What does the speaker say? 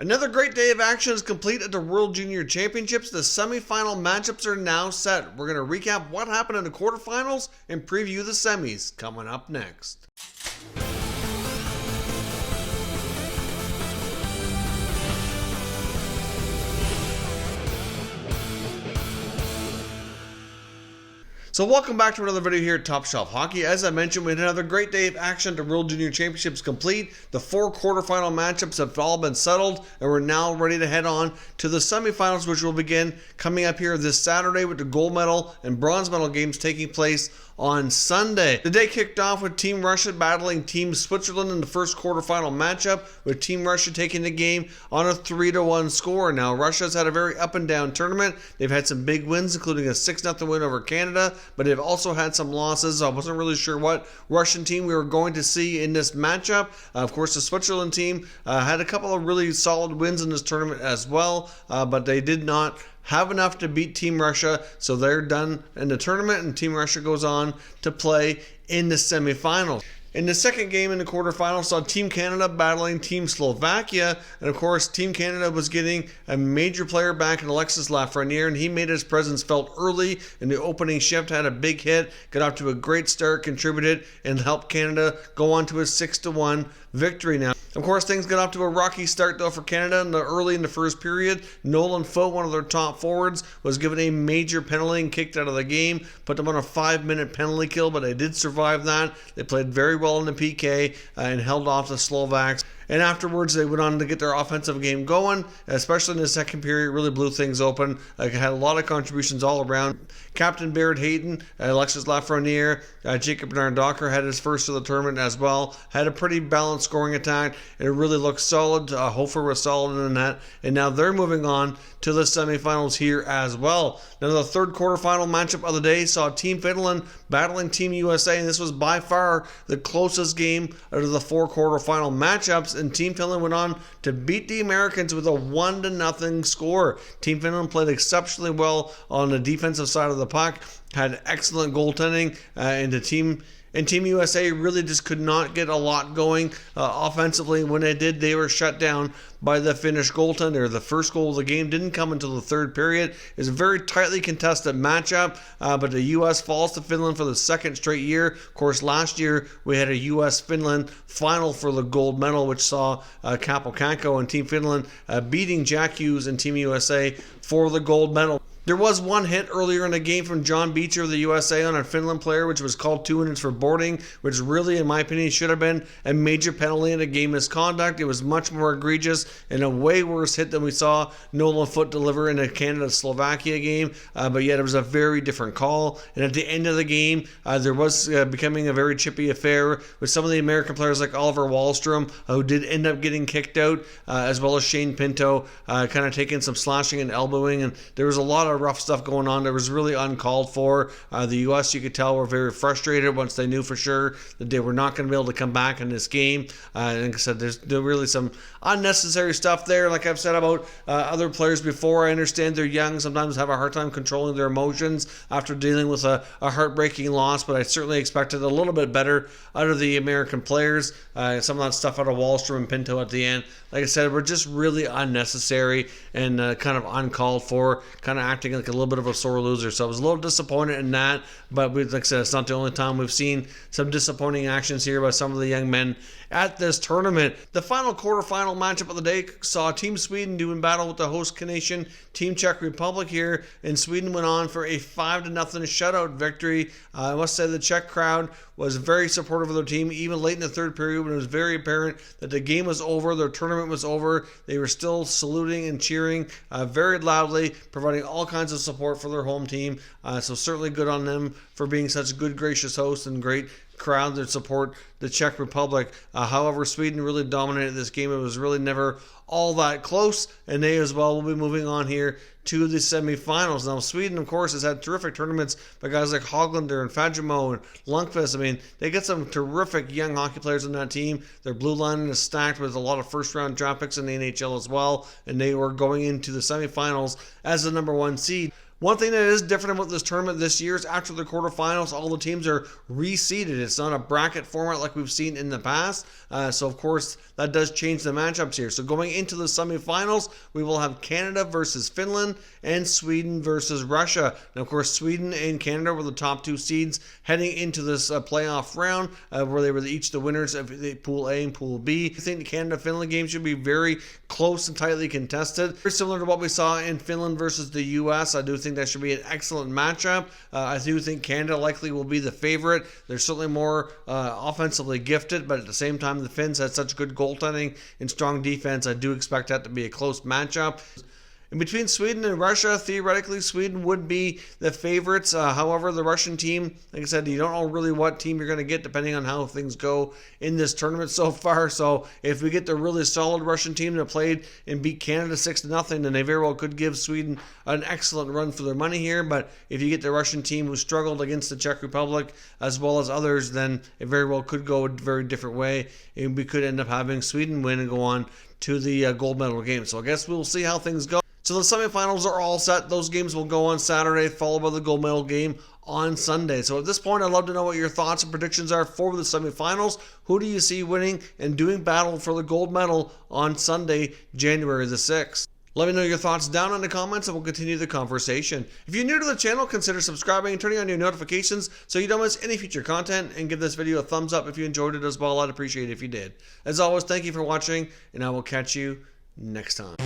Another great day of action is complete at the World Junior Championships. The semifinal matchups are now set. We're going to recap what happened in the quarterfinals and preview the semis coming up next. So welcome back to another video here at Top Shelf Hockey. As I mentioned, we had another great day of action. The World Junior Championships complete. The 4 quarterfinal matchups have all been settled, and we're now ready to head on to the semifinals, which will begin coming up here this Saturday with the gold medal and bronze medal games taking place on Sunday. The day kicked off with Team Russia battling Team Switzerland in the first quarterfinal matchup, with Team Russia taking the game on a 3-1 score. Now, Russia's had a very up and down tournament. They've had some big wins, including a 6-0 win over Canada, but they've also had some losses. I wasn't really sure what Russian team we were going to see in this matchup. Of course, the Switzerland team had a couple of really solid wins in this tournament as well, but they did not have enough to beat Team Russia, so they're done in the tournament, and Team Russia goes on to play in the semifinals. In the second game in the quarterfinals, saw Team Canada battling Team Slovakia, and of course, Team Canada was getting a major player back in Alexis Lafreniere, and he made his presence felt early in the opening shift, had a big hit, got off to a great start, contributed, and helped Canada go on to a 6-1 victory. Now, of course, things got off to a rocky start though for Canada early in the first period. Nolan Foe, one of their top forwards, was given a major penalty and kicked out of the game, put them on a 5-minute penalty kill, but they did survive that. They played very well in the PK and held off the Slovaks. And afterwards, they went on to get their offensive game going, especially in the second period. Really blew things open. Had a lot of contributions all around. Captain Barrett Hayton, Alexis Lafreniere, Jacob Bernard-Docker had his first of the tournament as well. Had a pretty balanced scoring attack. It really looked solid. Hofer was solid in the net. And now they're moving on to the semifinals here as well. Now, the third quarterfinal matchup of the day saw Team Finland battling Team USA, and this was by far the closest game out of the 4 quarterfinal matchups. And Team Finland went on to beat the Americans with a 1-0 score. Team Finland played exceptionally well on the defensive side of the puck, had excellent goaltending, and Team USA really just could not get a lot going offensively. When they did, they were shut down by the Finnish goaltender. The first goal of the game didn't come until the third period. It was a very tightly contested matchup, but the U.S. falls to Finland for the second straight year. Of course, last year we had a U.S.-Finland final for the gold medal, which saw Capocanco and Team Finland beating Jack Hughes and Team USA for the gold medal. There was one hit earlier in the game from John Beecher of the USA on a Finland player, which was called 2 minutes for boarding, which really, in my opinion, should have been a major penalty in a game misconduct. It was much more egregious and a way worse hit than we saw Nolan Foot deliver in a Canada-Slovakia game, but yet it was a very different call. And at the end of the game, there was becoming a very chippy affair with some of the American players like Oliver Wahlstrom, who did end up getting kicked out, as well as Shane Pinto, kind of taking some slashing and elbowing, and there was a lot of rough stuff going on. There was really uncalled for. The U.S., you could tell, were very frustrated once they knew for sure that they were not going to be able to come back in this game. And like I said, there's really some unnecessary stuff there. Like I've said about other players before, I understand they're young, sometimes have a hard time controlling their emotions after dealing with a heartbreaking loss, but I certainly expected a little bit better out of the American players. Some of that stuff out of Wahlstrom and Pinto at the end, like I said, were just really unnecessary and kind of uncalled for, kind of acting like a little bit of a sore loser. So I was a little disappointed in that, but like I said, it's not the only time we've seen some disappointing actions here by some of the young men at this tournament. The final quarterfinal matchup of the day saw Team Sweden doing battle with the host nation, Team Czech Republic here, and Sweden went on for a 5-0 shutout victory. I must say the Czech crowd was very supportive of their team, even late in the third period when it was very apparent that the game was over, their tournament was over. They were still saluting and cheering very loudly, providing all kinds of support for their home team. So certainly good on them for being such good, gracious hosts and great crowd that support the Czech Republic. However, Sweden really dominated this game. It was really never all that close, and they as well will be moving on here to the semifinals. Now, Sweden, of course, has had terrific tournaments by guys like Hoglander and Fadjimo and Lundqvist. I mean, they get some terrific young hockey players on that team. Their blue line is stacked with a lot of first-round draft picks in the NHL as well, and they were going into the semifinals as the number 1 seed. One thing that is different about this tournament this year is after the quarterfinals, all the teams are reseeded. It's not a bracket format like we've seen in the past. So, of course, that does change the matchups here. So, going into the semifinals, we will have Canada versus Finland and Sweden versus Russia. Now, of course, Sweden and Canada were the top two seeds heading into this playoff round, where they were each the winners of the Pool A and Pool B. I think the Canada-Finland game should be very close and tightly contested. Very similar to what we saw in Finland versus the U.S. I do think that should be an excellent matchup. I do think Canada likely will be the favorite. They're certainly more offensively gifted, but at the same time, the Finns had such good goaltending and strong defense. I do expect that to be a close matchup. In between Sweden and Russia, theoretically, Sweden would be the favorites. However, the Russian team, like I said, you don't know really what team you're going to get depending on how things go in this tournament so far. So if we get the really solid Russian team that played and beat Canada 6-0, then they very well could give Sweden an excellent run for their money here. But if you get the Russian team who struggled against the Czech Republic as well as others, then it very well could go a very different way. And we could end up having Sweden win and go on to the gold medal game. So I guess we'll see how things go. So the semifinals are all set. Those games will go on Saturday, followed by the gold medal game on Sunday. So at this point, I'd love to know what your thoughts and predictions are for the semifinals. Who do you see winning and doing battle for the gold medal on Sunday, January the 6th? Let me know your thoughts down in the comments and we'll continue the conversation. If you're new to the channel, consider subscribing and turning on your notifications so you don't miss any future content, and give this video a thumbs up if you enjoyed it as well. I'd appreciate it if you did. As always, thank you for watching, and I will catch you next time.